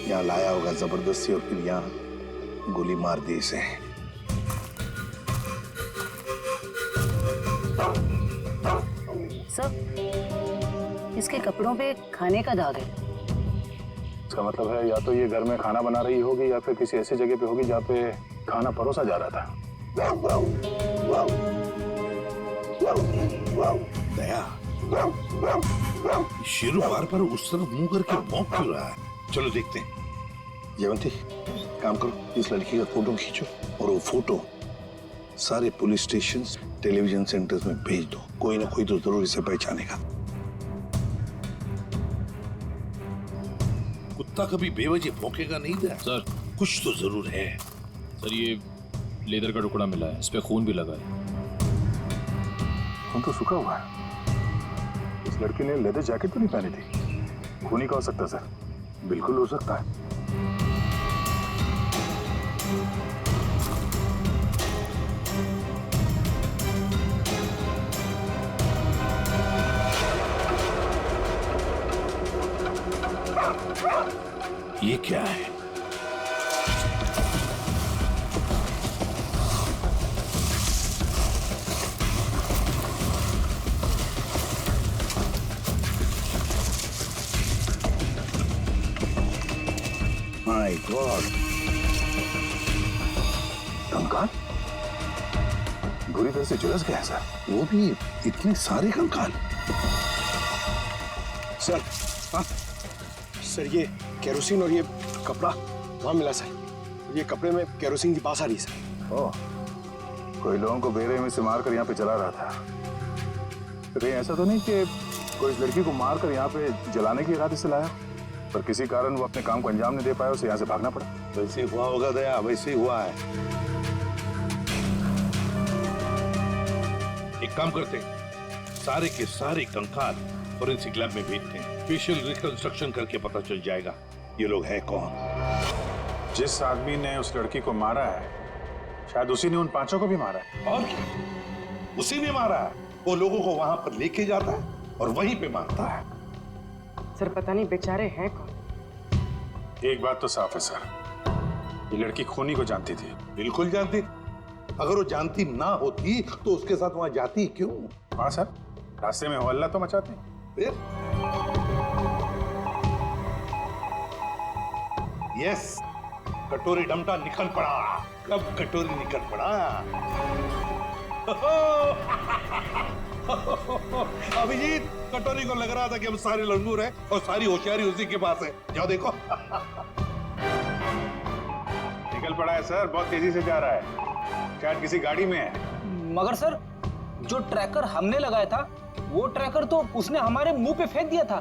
यहाँ लाया होगा जबरदस्ती और फिर यहाँ गोली मार दी इसे। सर, इसके कपड़ों पे खाने का दाग है। इसका मतलब है या तो ये घर में खाना बना रही होगी या फिर किसी ऐसी जगह पे होगी जहाँ पे खाना परोसा जा रहा था। दया, शेरू बार बार उस तरफ मुंह करके भौंक क्यों रहा है? चलो देखते हैं। जयवंती, काम करो, इस लड़की का फोटो खींचो और वो फोटो सारे पुलिस स्टेशन, टेलीविजन सेंटर्स में भेज दो। कोई ना कोई तो जरूर इसे पहचानेगा। कुत्ता कभी बेवजह भौंकेगा नहीं था सर। कुछ तो जरूर है। सर, ये लेदर का टुकड़ा मिला है, इस पे खून भी लगा है। खून तो सूखा हुआ है। इस लड़की ने लेदर जैकेट तो नहीं पहनी थी। खूनी का हो सकता है सर, बिल्कुल हो सकता है। ये क्या है? माय गॉड, कंकाल बुरी तरह से झुलस गया है सर। वो भी इतने सारे कंकाल। सर, हाँ सर, ये केरोसिन और ये कपड़ा वहां मिला सर। ये कपड़े में केरोसिन की बास आ रही है सर। ओह, कोई लोगों को बेरहमी में से मारकर यहाँ पे चला रहा था। तो कहीं ऐसा तो नहीं कि कोई इस लड़की को मारकर यहाँ पे जलाने के इरादे से लाया, पर किसी कारण वो अपने काम को अंजाम नहीं दे पाया, उसे यहाँ से भागना पड़ा। वैसे हुआ होगा दया, वैसे ही हुआ है। एक काम करते हैं, सारे के सारे कंकाल फोरेंसिक लैब में भेजते हैं। फेशियल रिकंस्ट्रक्शन करके पता चल जाएगा ये लोग है कौन। जिस आदमी ने उस लड़की को मारा है शायद उसी ने उन पांचों को भी मारा है। और क्या, उसी ने मारा है। वो लोगों को वहां पर लेके जाता है और वहीं पे मारता है। सर, पता नहीं बेचारे हैं कौन। एक बात तो साफ है सर, ये लड़की खूनी को जानती थी। बिल्कुल जानती। अगर वो जानती ना होती तो उसके साथ वहां जाती क्यों? हाँ सर, रास्ते में हल्ला तो मचाते। फिर यस, कटोरी डमटा निकल पड़ा। कब कटोरी निकल पड़ा? अभिजीत, कटोरी को लग रहा था कि हम सारे लंगूर हैं और सारी होशियारी उसी के पास है। जाओ देखो। निकल पड़ा है सर, बहुत तेजी से जा रहा है, शायद किसी गाड़ी में है। मगर सर, जो ट्रैकर हमने लगाया था वो ट्रैकर तो उसने हमारे मुंह पे फेंक दिया था।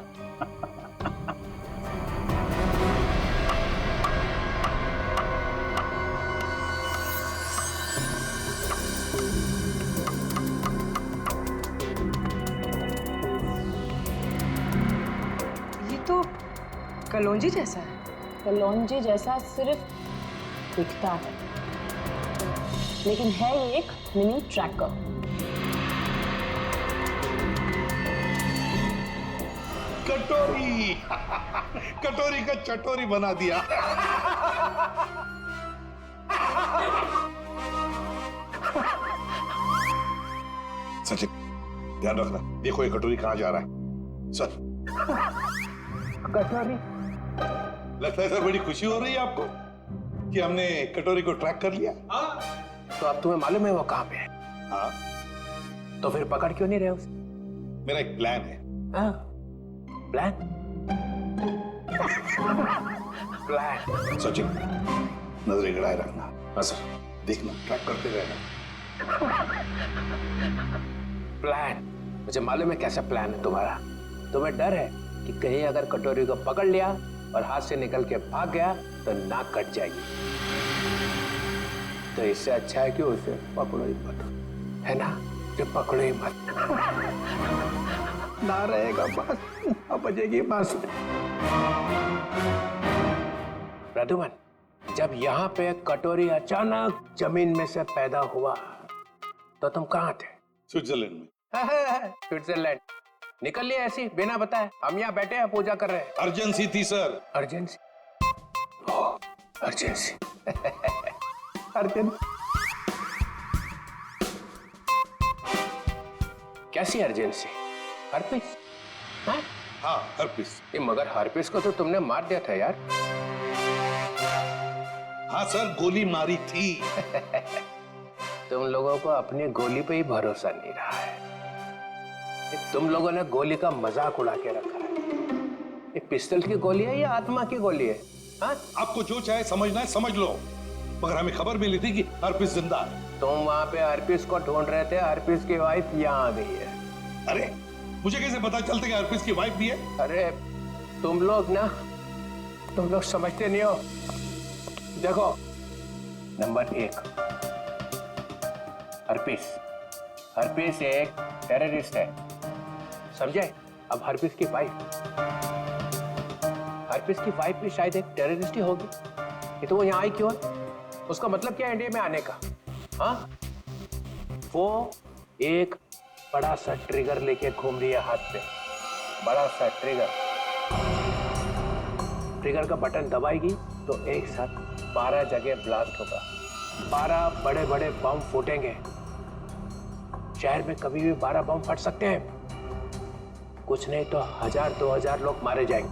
ये तो कलौंजी जैसा है। कलौंजी जैसा सिर्फ दिखता है, लेकिन है ये एक मिनी ट्रैकर। कटोरी कटोरी का चटोरी बना दिया। सचिन, ध्यान रखना, देखो ये कटोरी कहां जा रहा है। सर, कटोरी? लगता है सर बड़ी खुशी हो रही है आपको कि हमने कटोरी को ट्रैक कर लिया। तो अब तुम्हें मालूम है वो कहाँ पे है? हाँ, तो फिर पकड़ क्यों नहीं रहे उसे? मेरा एक प्लान है। हाँ, प्लान? प्लान? सचिन, नजरें गड़ाए रखना। हाँ सर, देखना, ट्रैक करते रहना। प्लान? मुझे मालूम है कैसा प्लान है तुम्हारा। तुम्हें डर है कि कहीं अगर कटोरी को पकड़ लिया और हाथ से निकल के भाग गया तो नाक कट जाएगी। तो इससे अच्छा है कि उसे पकड़ो ही मत, है ना? कि पकड़ो ही मत। ना रहेगा बस, ना बजेगी बस। प्रद्युमन, जब यहाँ पे कटोरी अचानक जमीन में से पैदा हुआ तो तुम कहाँ थे? स्विट्जरलैंड में। स्विट्जरलैंड निकल लिए ऐसी बिना बताए? हम यहाँ बैठे हैं, पूजा कर रहे हैं। अर्जेंसी थी सर। अर्जेंसी? अर्जेंसी। अर्जेंसी कैसी अर्जेंसी? हरपिस? हाँ? हाँ हर्पिस। ये मगर हरपिस को तो तुमने मार दिया था यार। हाँ सर, गोली मारी थी। तुम लोगों को अपनी गोली पे ही भरोसा नहीं रहा है। तुम लोगों ने गोली का मजाक उड़ा के रखा है। ये पिस्टल की गोली है या आत्मा की गोली है? हाँ? आपको जो चाहे समझना है समझ लो, मगर हमें खबर मिली थी कि हर्पिस जिंदा है। तुम वहां पे हरपिस को ढूंढ रहे थे, हरपिस की वाइफ यहाँ आ गई है। अरे मुझे कैसे पता चलता कि हर्पिस की वाइफ भी है? अरे तुम लोग समझते नहीं हो। देखो, नंबर 1, हरपिस एक टेररिस्ट है, समझे? अब हरपिस की वाइफ भी शायद एक टेररिस्ट ही होगी। ये तो वो यहाँ आई क्यों है? उसका मतलब क्या है इंडिया में आने का? हाँ, वो एक बड़ा सा ट्रिगर लेके घूम रही है हाथ पे। बड़ा सा ट्रिगर का बटन दबाएगी तो एक साथ 12 जगह ब्लास्ट होगा। 12 बड़े बड़े बम फूटेंगे। शहर में कभी भी 12 बम फट सकते हैं। कुछ नहीं तो 1000-2000 लोग मारे जाएंगे।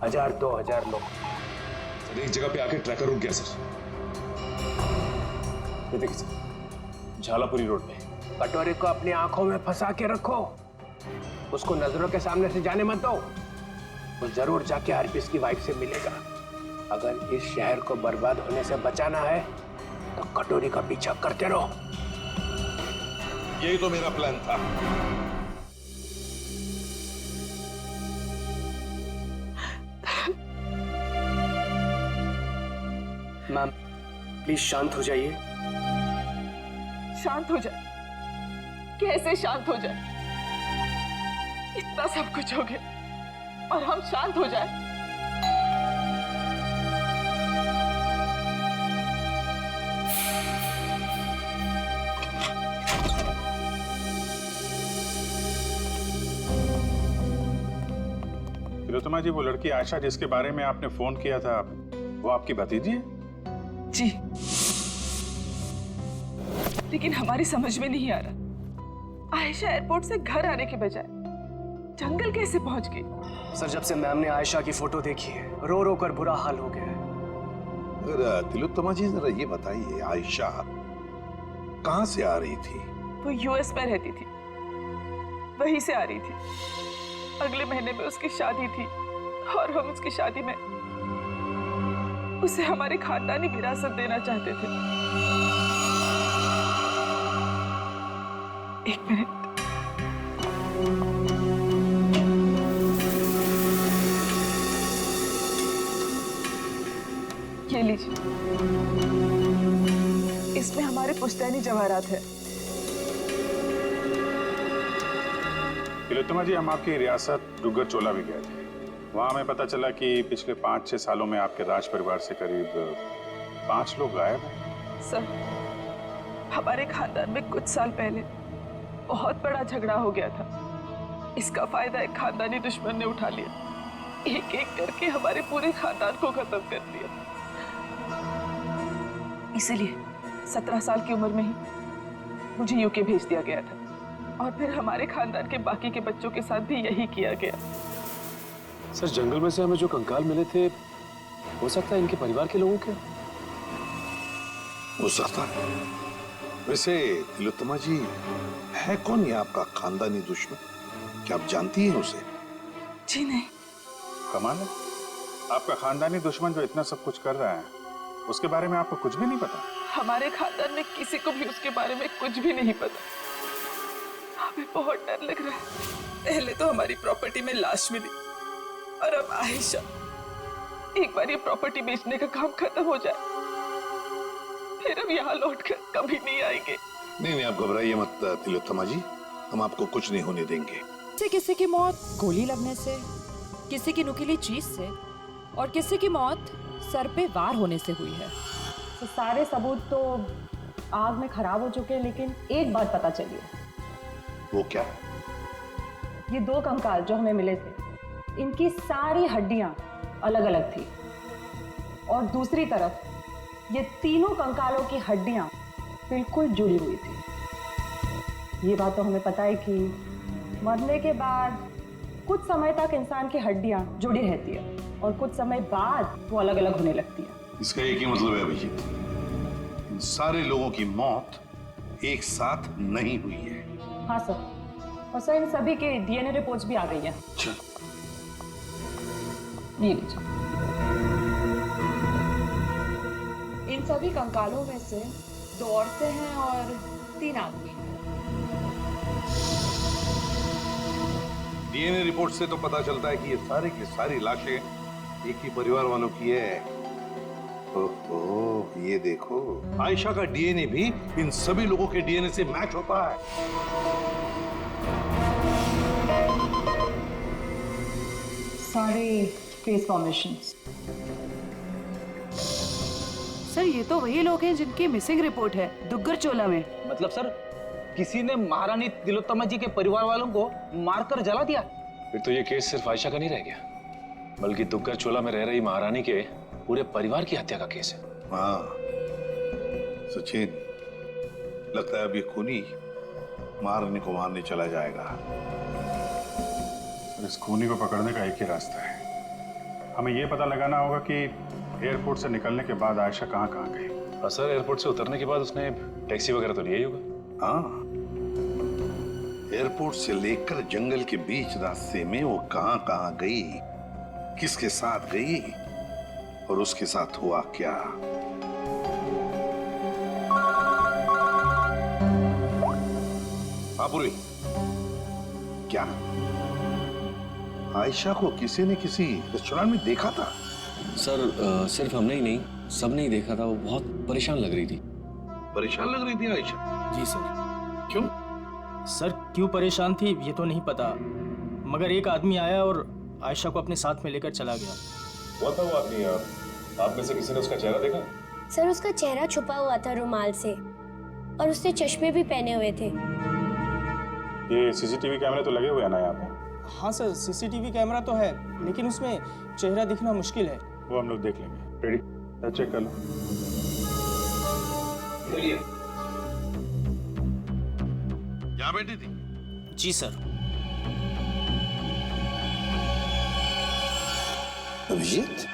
1000-2000 लोग। सर एक जगह पे आके ट्रैकर रुक गया सर। ये देखिए सर, झालापुरी रोड पे। कटोरी को अपनी आंखों में फंसा के रखो, उसको नजरों के सामने से जाने मत दो। वो जरूर जाके हरपिस की वाइफ से मिलेगा। अगर इस शहर को बर्बाद होने से बचाना है तो कटोरी का पीछा करते रहो। यही तो मेरा प्लान था। मैम प्लीज शांत हो जाइए। शांत हो जाए? कैसे शांत हो जाए? इतना सब कुछ हो गया और हम शांत हो जाए? तिलोत्तमा जी, वो लड़की आयशा जिसके बारे में आपने फोन किया था, वो आपकी भतीजी है? जी, लेकिन हमारी समझ में नहीं आ रहा, आयशा एयरपोर्ट से घर आने के बजाय जंगल कैसे पहुंच गई? सर जब से मैम ने आयशा की फोटो देखी है, रो रो कर बुरा हाल हो गया है। अगर तिलोत्तमा जी जरा ये बताइए, आयशा कहाँ से आ रही थी? वो यूएस में रहती थी, वहीं से आ रही थी। अगले महीने में उसकी शादी थी और हम उसकी शादी में उसे हमारे खानदानी विरासत देना चाहते थे। एक मिनट, ये लीजिए, इसमें हमारे पुश्तैनी जवाहरात है। तिलोत्तमा जी, हम आपकी रियासत डुग्गर चोला भी गए थे। वहाँ हमें पता चला कि पिछले 5-6 सालों में आपके राज परिवार से करीब 5 लोग गायब हैं। सर, हमारे खानदान में कुछ साल पहले बहुत बड़ा झगड़ा हो गया था। इसका फायदा एक खानदानी दुश्मन ने उठा लिया। एक एक करके हमारे पूरे खानदान को खत्म कर दिया। इसीलिए 17 साल की उम्र में ही मुझे यूके भेज दिया गया था और फिर हमारे खानदान के बाकी के बच्चों के साथ भी यही किया गया। सर जंगल में से हमें जो कंकाल मिले थे, हो सकता है इनके परिवार के लोगों के? हो सकता है। वैसे तिलोत्तमा जी, है कौन ये आपका खानदानी दुश्मन? क्या आप जानती हैं उसे? जी नहीं। कमाल है, आपका खानदानी दुश्मन जो इतना सब कुछ कर रहा है, उसके बारे में आपको कुछ भी नहीं पता? हमारे खानदान में किसी को भी उसके बारे में कुछ भी नहीं पता। हमें बहुत डर लग रहा है। पहले तो हमारी प्रॉपर्टी में लाश मिली और अब आयशा। एक बार ये प्रॉपर्टी बेचने का काम खत्म हो जाए, फिर हम यहाँ लौटकर कभी नहीं आएंगे। नहीं, आप घबराइए मत तिलोत्तमा जी, हम आपको कुछ नहीं होने देंगे। किसी की मौत गोली लगने से, किसी की नुकीली चीज से और किसी की मौत सर पे वार होने से हुई है। तो सारे सबूत तो आग में खराब हो चुके हैं, लेकिन एक बात पता चली है। वो क्या? ये 2 कंकाल जो हमें मिले थे, इनकी सारी हड्डियां अलग अलग थी और दूसरी तरफ ये तीनों कंकालों की हड्डियां बिल्कुल जुड़ी हुई थी। ये बात तो हमें पता है कि मरने के बाद कुछ समय तक इंसान की हड्डियां जुड़ी रहती है और कुछ समय बाद वो अलग अलग होने लगती है। इसका एक ही मतलब है अभिजीत, इन सारे लोगों की मौत एक साथ नहीं हुई है। हाँ सर, और सर इन सभी के डीएनए रिपोर्ट्स भी आ गई हैं। अच्छा, ये लीजिए। इन सभी कंकालों में से 2 औरतें हैं और 3 आदमी हैं। डीएनए रिपोर्ट से तो पता चलता है कि ये सारे की सारी लाशें एक ही परिवार वालों की है। ओहो, ये देखो, आयशा का डीएनए भी इन सभी लोगों के डीएनए से मैच होता है। सारे फेस फॉर्मेशंस। सर ये तो वही लोग हैं जिनकी मिसिंग रिपोर्ट है दुग्गर चोला में। मतलब सर किसी ने महारानी तिलोत्तमा जी के परिवार वालों को मारकर जला दिया। फिर तो ये केस सिर्फ आयशा का नहीं रह गया, बल्कि दुग्गर चोला में रह रही महारानी के पूरे परिवार की हत्या का केस है। हाँ सचिन, लगता है अब ये खूनी महारानी को मारने चला जाएगा। इस खूनी को पकड़ने का एक ही रास्ता है, हमें ये पता लगाना होगा कि एयरपोर्ट से निकलने के बाद आयशा कहाँ कहाँ गई। सर एयरपोर्ट से उतरने के बाद उसने टैक्सी वगैरह तो लिया ही होगा। हाँ, एयरपोर्ट से लेकर जंगल के बीच रास्ते में वो कहाँ कहाँ गई, किसके साथ गई और उसके साथ हुआ क्या। पूरी क्या आयशा को किसी ने किसी रेस्टोरेंट में देखा था? सर सिर्फ हमने ही नहीं, सबने ही देखा था। वो बहुत परेशान लग रही थी। परेशान लग रही थी आयशा? जी सर। क्यों? सर क्यों परेशान थी ये तो नहीं पता, मगर एक आदमी आया और आयशा को अपने साथ में लेकर चला गया। वो था वो आदमी, आप में से किसी ने उसका चेहरा देखा? सर उसका चेहरा छुपा हुआ था रुमाल से और उसने चश्मे भी पहने हुए थे। ये सीसीटीवी कैमरे तो लगे हुए हैं ना यहाँ पे? हाँ सर, सीसीटीवी कैमरा तो है, लेकिन उसमें चेहरा दिखना मुश्किल है। वो हम लोग देख लेंगे। रेडी? चेक कर लो। यहाँ बैठी थी? जी सर। अभिजीत?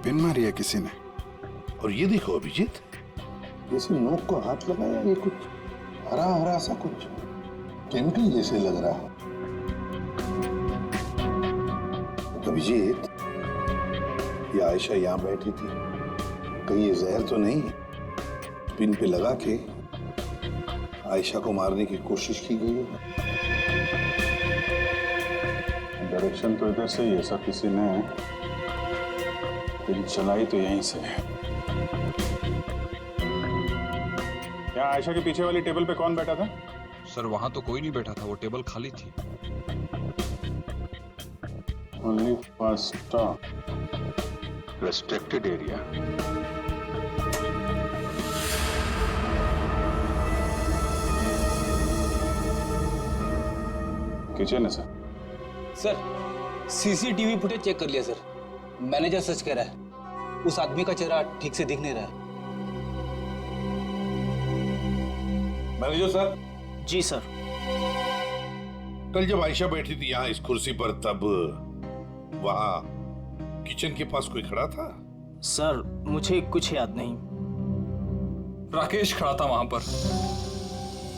पिन मारी है किसी ने। और ये देखो अभिजीत, जैसे नोक को हाथ लगाया, ये कुछ हरा हरा सा कुछ केमिकल जैसे लग रहा है। अभिजीत, ये आयशा यहाँ बैठी थी, कहीं ये जहर तो नहीं पिन पे लगा के आयशा को मारने की कोशिश की गई है? डायरेक्शन तो इधर से ही है सर, किसी ने पिन चलाई तो यहीं से है। यहाँ आयशा के पीछे वाली टेबल पे कौन बैठा था? सर वहां तो कोई नहीं बैठा था, वो टेबल खाली थी। Only first stop restricted area. Kitchen है sir. Sir CCTV footage check कर लिया सर, मैनेजर सच कह रहा है, उस आदमी का चेहरा ठीक से दिख नहीं रहा है। Manager sir. जी सर। कल जब आयशा बैठी थी यहाँ इस कुर्सी पर, तब वहां किचन के पास कोई खड़ा था? सर मुझे कुछ याद नहीं। राकेश खड़ा था वहां पर।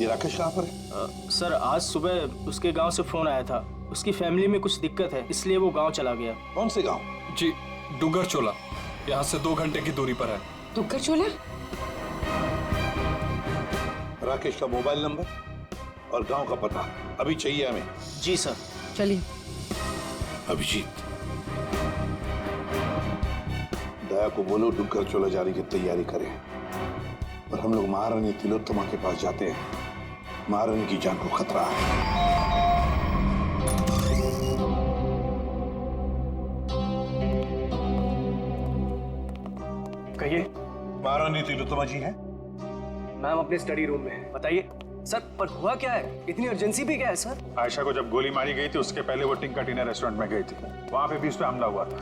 ये राकेश कहाँ पर है? सर आज सुबह उसके गांव से फोन आया था, उसकी फैमिली में कुछ दिक्कत है, इसलिए वो गांव चला गया। कौन से गांव? जी डुगर चोला, यहाँ से 2 घंटे की दूरी पर है। दुग्गर चोला? राकेश का मोबाइल नंबर और गांव का पता अभी चाहिए हमें। जी सर। चलिए। अभिजीत, दया को बोलो डुग्गर चोला जाने की तैयारी करें और हम लोग महारानी तिलोत्तमा के पास जाते हैं। महारानी की जान को खतरा है। कहिए। महारानी तिलोत्तमा जी हैं? मैम अपने स्टडी रूम में है, बताइए। सर पर हुआ क्या है, इतनी अर्जेंसी भी क्या है सर? आयशा को जब गोली मारी गई थी उसके पहले वो टिंका टीना रेस्टोरेंट में गई थी, वहां पे भी उस पर हमला हुआ था।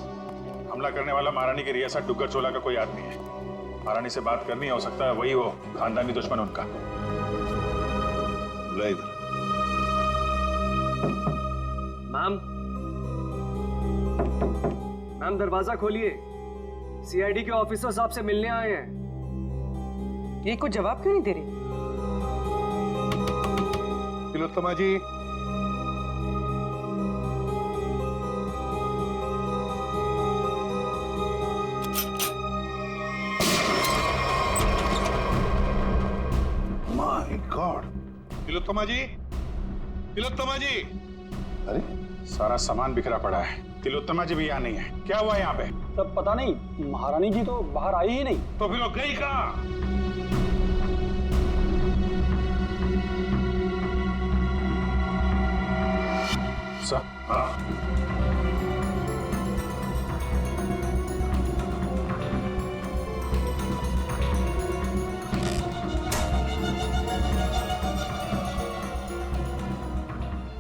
हमला करने वाला महारानी की रियासत डुग्गर चोला का कोई आदमी है। महारानी से बात करनी है, हो सकता है वही हो खानदानी दुश्मन उनका। बुला इधर। मैम दरवाजा खोलिए, सीआईडी के ऑफिसर साहब से मिलने आए हैं। ये कुछ जवाब क्यों नहीं दे रही? तिलोत्तमा जी, माय गॉड। तिलोत्तमा जी, तिलोत्तमा जी। अरे सारा सामान बिखरा पड़ा है, तिलोत्तमा जी भी यहाँ नहीं है। क्या हुआ यहाँ पे? तब पता नहीं, महारानी जी तो बाहर आई ही नहीं। तो फिर वो गई कहाँ? हाँ।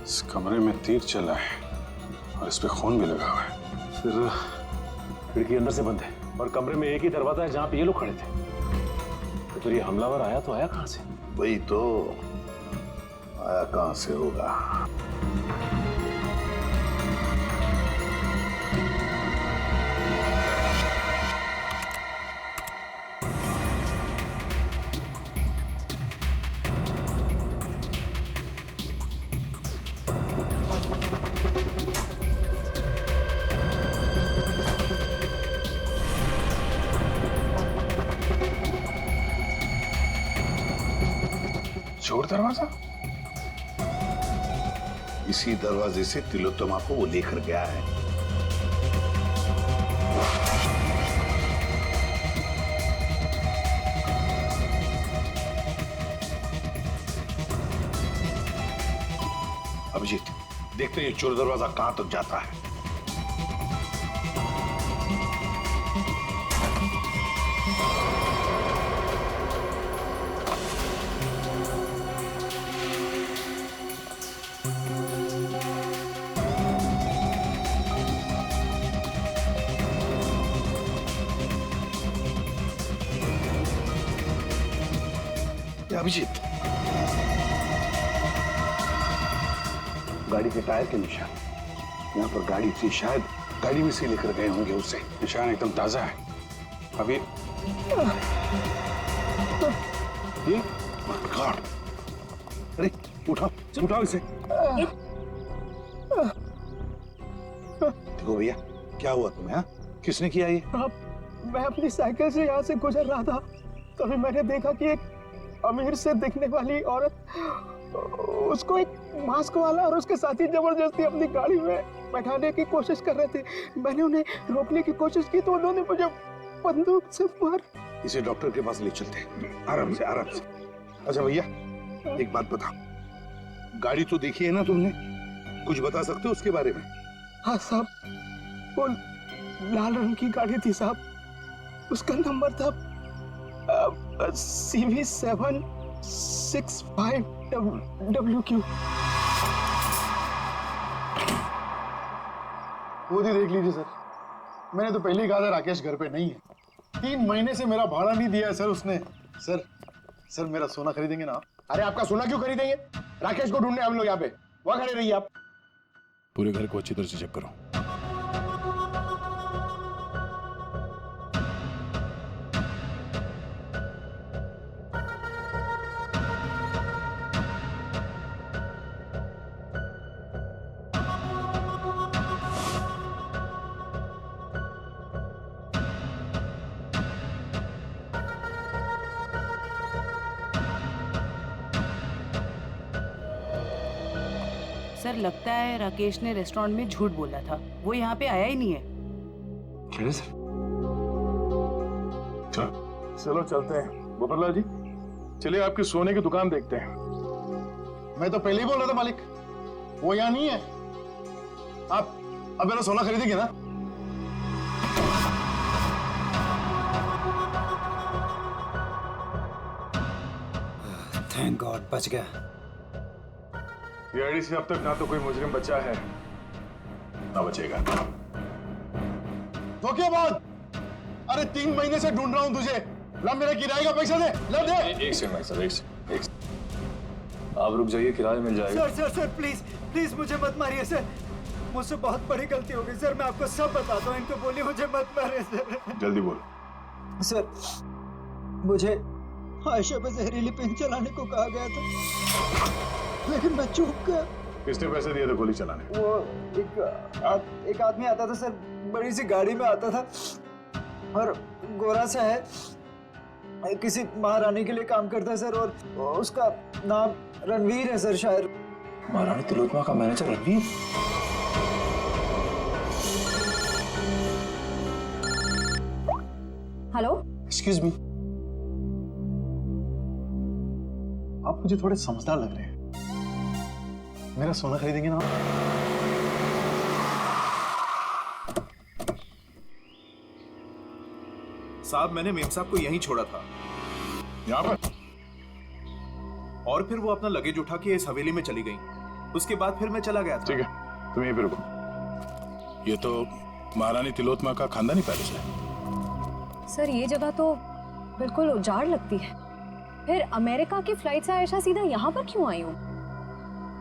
इस कमरे में तीर चला है और इस पे खून भी लगा हुआ है। फिर खिड़की अंदर से बंद है और कमरे में एक ही दरवाजा है जहां पे ये लोग खड़े थे। तो फिर ये हमलावर आया तो आया कहां से? वही तो, आया कहां से होगा? चोर दरवाजा? इसी दरवाजे से तिलोत्तमा को वो लेकर गया है। अभिजीत, देखते हैं ये चोर दरवाजा कहां तक जाता है। अभिजीत, गाड़ी के टायर के निशान यहाँ पर गाड़ी थी, शायद गाड़ी में से लेकर गए होंगे उसे। निशान एकदम ताजा है। अभी ये गॉड, अरे उठाओ उठाओ इसे। देखो भैया, क्या हुआ तुम्हें? किसने किया ये? मैं अपनी साइकिल से यहाँ से गुजर रहा था, तभी मैंने देखा कि एक अमीर से दिखने वाली औरत, उसको एक मास्क वाला और उसके साथी जबरदस्ती अपनी गाड़ी में बैठाने की कोशिश कर रहे थे। मैंने उन्हें रोकने की कोशिश की तो उन्होंने मुझे बंदूक से मार। इसे डॉक्टर के पास ले चलते हैं, आराम से आराम से। अच्छा भैया, एक बात बताओ, गाड़ी तो देखी है ना तुमने? कुछ बता सकते हो उसके बारे में? हाँ साहब, वो लाल रंग की गाड़ी थी साहब, उसका नंबर था CV765WQ। खुद ही देख लीजिए सर, मैंने तो पहले ही कहा था राकेश घर पे नहीं है। 3 महीने से मेरा भाड़ा नहीं दिया है सर उसने। सर मेरा सोना खरीदेंगे ना? अरे आपका सोना क्यों खरीदेंगे? राकेश को ढूंढने हम लोग यहाँ पे, वहां खड़े रहिए आप। पूरे घर को अच्छी तरह से चेक करो। सर लगता है राकेश ने रेस्टोरेंट में झूठ बोला था, वो यहाँ पे आया ही नहीं है। चले सर, चलो चलते हैं। गोपाललाल जी, चलिए आपकी सोने की दुकान देखते हैं। मैं तो पहले ही बोल रहा था मालिक, वो यहाँ नहीं है। आप अब मेरा सोना खरीदेंगे ना? थैंक गॉड बच गया। सीआईडी से अब तक ना तो कोई मुजरिम बचा है ना बचेगा। धोखेबाज! अरे 3 महीने से ढूंढ रहा हूं तुझे। ला मेरे किराए का पैसा दे, ला दे। एक सेकंड सर, एक सेकंड। आप रुक जाइए, किराया मिल जाएगा। सर प्लीज प्लीज मुझे मत मारिए सर, मुझसे बहुत बड़ी गलती हो गई सर, मैं आपको सब बताता हूँ, इनको बोलिए मुझे मत मारिए सर। जल्दी बोल। सर मुझे आयशा पे जहरीली पेन चलाने को कहा गया था, लेकिन मैं चूक गया। किसने पैसे दिए थे गोली चलाने? वो एक आदमी आता था सर, बड़ी सी गाड़ी में आता था और गोरा सा है, किसी महारानी के लिए काम करता है सर, और उसका नाम रणवीर है सर शायद। महारानी तिलोत्तमा का manager Ranveer? Hello, excuse me, आप मुझे थोड़े समझदार लग रहे हैं। मेरा सोना खरीदेंगे ना? साहब मैंने मेम साहब को यहीं छोड़ा था। यहाँ पर? और फिर वो अपना लगेज उठा के इस हवेली में चली गई। उसके बाद फिर मैं चला गया था। ठीक है, तुम यहीं पे रुको। ये तो महारानी तिलोत्तमा का खानदानी पैलेस है। सर ये जगह तो बिल्कुल उजाड़ लगती है। फिर अमेरिका की फ्लाइट से आयशा सीधा यहाँ पर क्यों आई हूँ?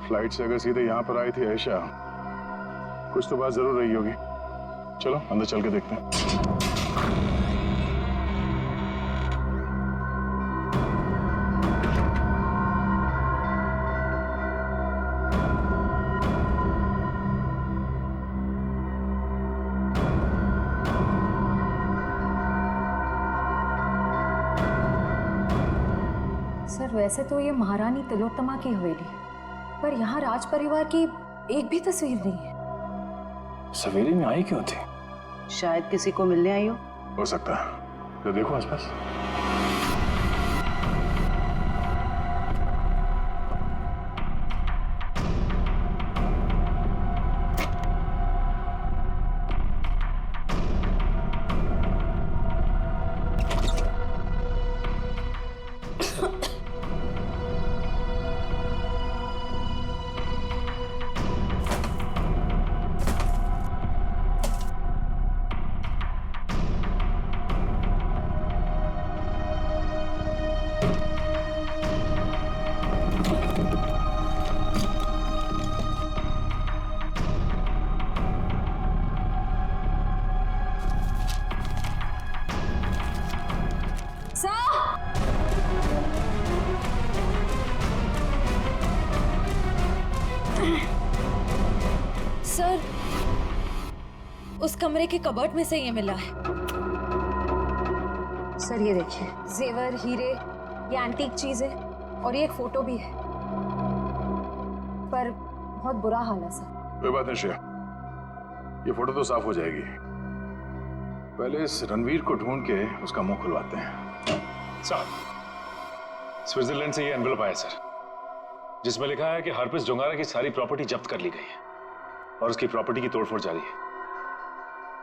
फ्लाइट से अगर सीधे यहाँ पर आई थी आयशा, कुछ तो बात जरूर रही होगी। चलो अंदर चल के देखते हैं। सर वैसे तो ये महारानी तिलोत्तमा की हवेली, पर यहाँ राज परिवार की एक भी तस्वीर नहीं है। इस हवेली में आई क्यों थी? शायद किसी को मिलने आई हो सकता है, तो देखो आसपास। सर उस कमरे के कबर्ड में से ये मिला है। सर ये देखिए, जेवर, हीरे, ये एंटीक चीज है और ये एक फोटो भी है, पर बहुत बुरा हाल है सर। कोई बात नहीं श्रेया, ये फोटो तो साफ हो जाएगी। पहले इस रणवीर को ढूंढ के उसका मुंह खुलवाते हैं। सर, स्विट्जरलैंड से ये एनवेलप आया सर, जिसमें लिखा है कि हरप्रीत डोंगारा की सारी प्रॉपर्टी जब्त कर ली गई है और उसकी प्रॉपर्टी की तोड़फोड़ जारी है।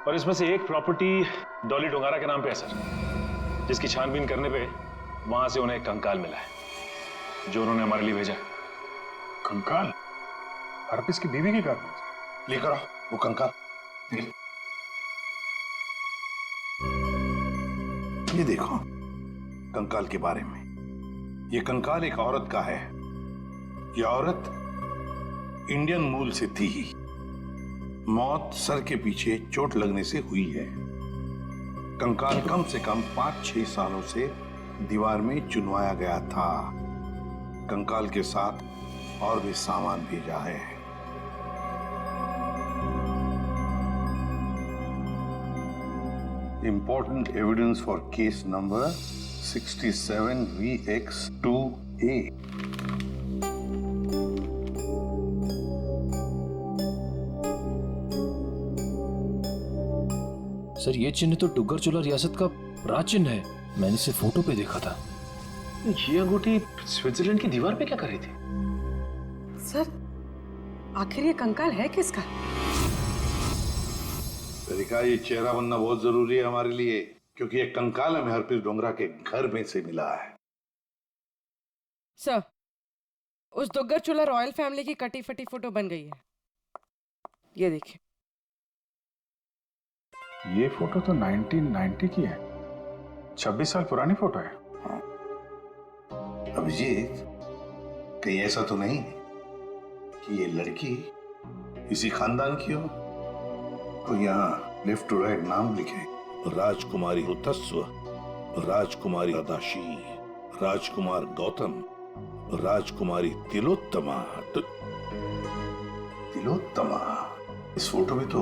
और इसमें से एक प्रॉपर्टी डॉली डोंगारा के नाम पे है सर, जिसकी छानबीन करने पे वहां से उन्हें एक कंकाल मिला है, जो उन्होंने हमारे लिए भेजा। कंकाल? हरप्रीत की बीवी की कार लेकर आओ वो कंकाल। ये देखो कंकाल के बारे में। ये कंकाल एक औरत का है। ये औरत इंडियन मूल से थी। मौत सर के पीछे चोट लगने से हुई है। कंकाल कम से कम 5-6 सालों से दीवार में चुनवाया गया था। कंकाल के साथ और भी सामान भेजा है। Important evidence for case number 67VX2A. Sir ये चिन्ह तो डुग्गर चोला रियासत का राज चिन्ह है। मैंने इसे फोटो पे देखा था। ये अंगूठी स्विट्जरलैंड की दीवार पे क्या कर रही थी? सर आखिर ये कंकाल है किसका? तरीका ये चेहरा बनना बहुत जरूरी है हमारे लिए, क्योंकि ये कंकाल हमें हरप्रीत डोंगरा के घर में से मिला है। सर, उस दुग्गर चूल्हा रॉयल फैमिली की कटी फटी फोटो बन गई है। ये देखिए। ये फोटो तो 1990 की है। 26 साल पुरानी फोटो है। अभिजीत, कहीं ऐसा तो नहीं कि ये लड़की इसी खानदान की हो? तो यहाँ लेफ्ट टू राइट नाम लिखे, राजकुमारी ऋतस्व, राजकुमारी अदाशी, राजकुमार गौतम, राजकुमारी तिलोत्तमा। तिलोत्तमा? इस फोटो में तो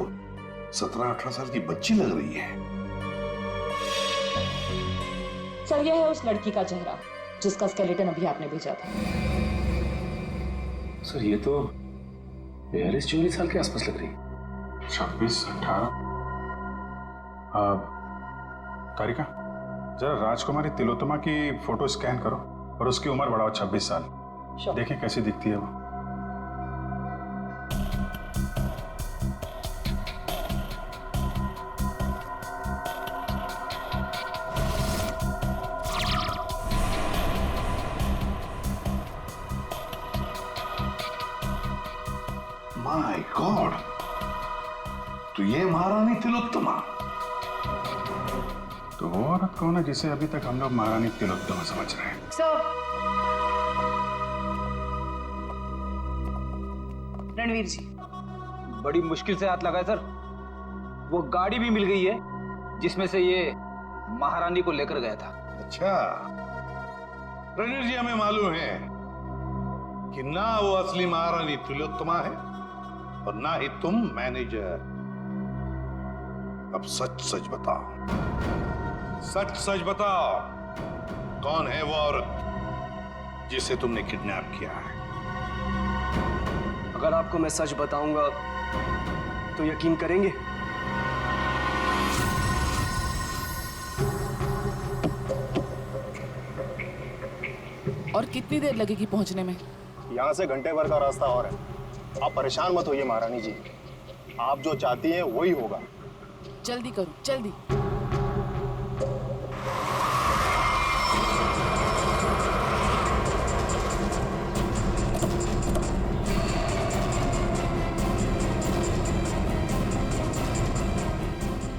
17-18 साल की बच्ची लग रही है। सर, यह है उस लड़की का चेहरा जिसका स्केलेटन अभी आपने भेजा था। सर, ये तो 42-44 साल के आसपास लग रही है। 26-18। तारिका, जरा राजकुमारी तिलोत्तमा की फोटो स्कैन करो और उसकी उम्र बढ़ाओ 26 साल। देखें कैसी दिखती है वो। माय गॉड, तो ये महारानी तिलोत्तमा। तो वो औरत कौन है जिसे अभी तक हम लोग महारानी तिलोत्तमा समझ रहे हैं? रणवीर जी, बड़ी मुश्किल से हाथ लगा है सर। वो गाड़ी भी मिल गई है जिसमें से ये महारानी को लेकर गया था। अच्छा, रणवीर जी, हमें मालूम है कि ना वो असली महारानी तिलोत्तमा है और ना ही तुम मैनेजर। अब सच सच बताओ, सच सच बताओ, कौन है वो औरत जिसे तुमने किडनैप किया है? अगर आपको मैं सच बताऊंगा तो यकीन करेंगे? और कितनी देर लगेगी पहुंचने में? यहाँ से घंटे भर का रास्ता और है। आप परेशान मत होइए महारानी जी, आप जो चाहती हैं वही होगा। जल्दी करो, जल्दी।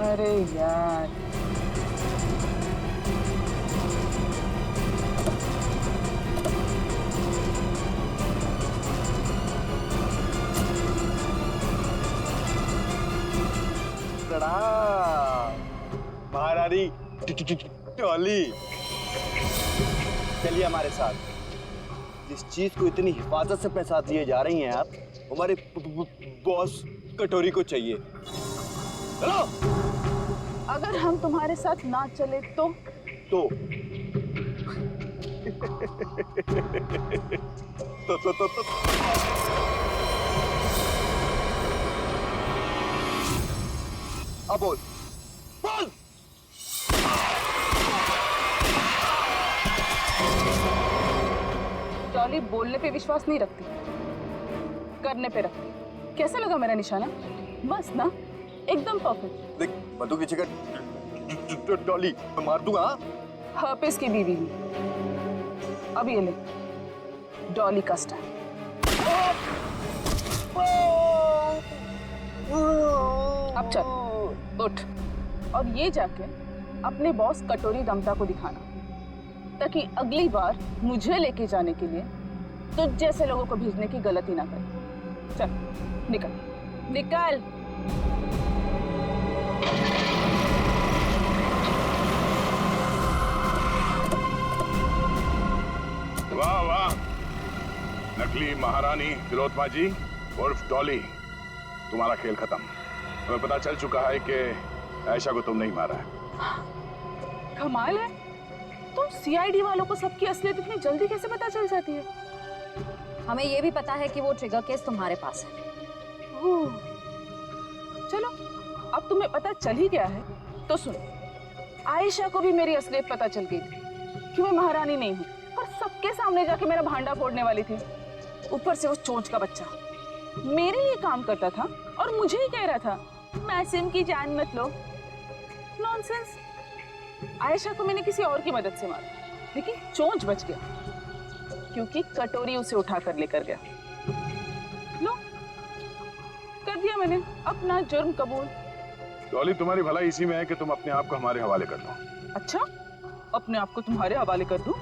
अरे यार, महारानी टॉली, चलिए हमारे साथ। जिस चीज को इतनी हिफाजत से अपने साथ लिए जा रही हैं आप, हमारे बॉस कटोरी को चाहिए। चलो। अगर हम तुम्हारे साथ ना चले तो? अब बोल, बोल। टॉली बोलने पे विश्वास नहीं रखती, करने पे रखती। कैसा लगा मेरा निशाना? बस ना, एकदम परफेक्ट। देख, मधु की जगह टॉली मैं मार दूंगा। हर्पिस की बीवी हूँ। अब ये ले, डॉली का स्टाइल। अब चल, उठ और ये जाके अपने बॉस कटोरी रमता को दिखाना, ताकि अगली बार मुझे लेके जाने के लिए तुझ जैसे लोगों को भेजने की गलती ना करे। चल, निकल निकल। वाह वाह, नकली महारानी तिलोत्तमा जी उर्फ डॉली, तुम्हारा खेल खत्म। हमें पता चल चुका है कि आयशा को तुम नहीं मारा है। कमाल है, तुम सीआईडी वालों को सबकी असलियत इतनी जल्दी कैसे पता चल जाती है? हमें ये भी पता है कि वो ट्रिगर केस तुम्हारे पास है। चलो, अब तुम्हें पता चल ही गया है तो सुन, आयशा को भी मेरी असलियत पता चल गई थी कि मैं महारानी नहीं हूँ, और सबके सामने जाके मेरा भांडा फोड़ने वाली थी। ऊपर से वो चोंच का बच्चा मेरे लिए काम करता था और मुझे ही कह रहा था, मासूम की जान मत लो। नॉनसेंस। आयशा को मैंने किसी और की मदद से मारा, लेकिन चोंच बच गया। क्योंकि कटोरी उसे उठा कर लेकर गया। लो, कर दिया मैंने अपना जुर्म कबूल। डॉली, तुम्हारी भलाई इसी में है कि तुम अपने आप को हमारे हवाले कर दो। अच्छा, अपने आप को तुम्हारे हवाले कर दूं?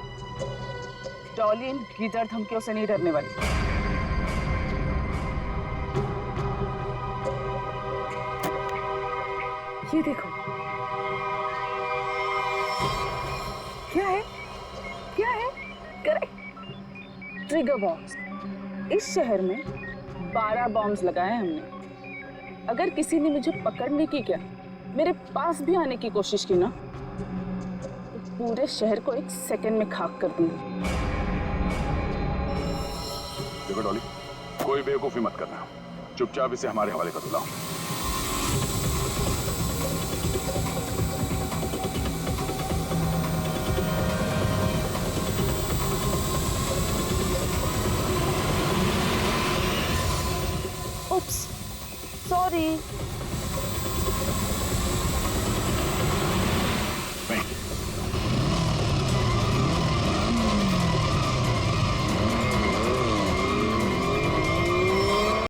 डॉली इन गीदड़ धमकियों से नहीं डरने वाली। ये देखो, क्या है? क्या है? Correct, trigger bombs. इस शहर में 12 बॉम्ब्स लगाए हैं हमने। अगर किसी ने मुझे पकड़ने की क्या, मेरे पास भी आने की कोशिश की ना, तो पूरे शहर को 1 सेकंड में खाक कर दूंगी। देखो डॉली, कोई बेवकूफी मत करना, चुपचाप इसे हमारे हवाले कर दो। Oops, sorry.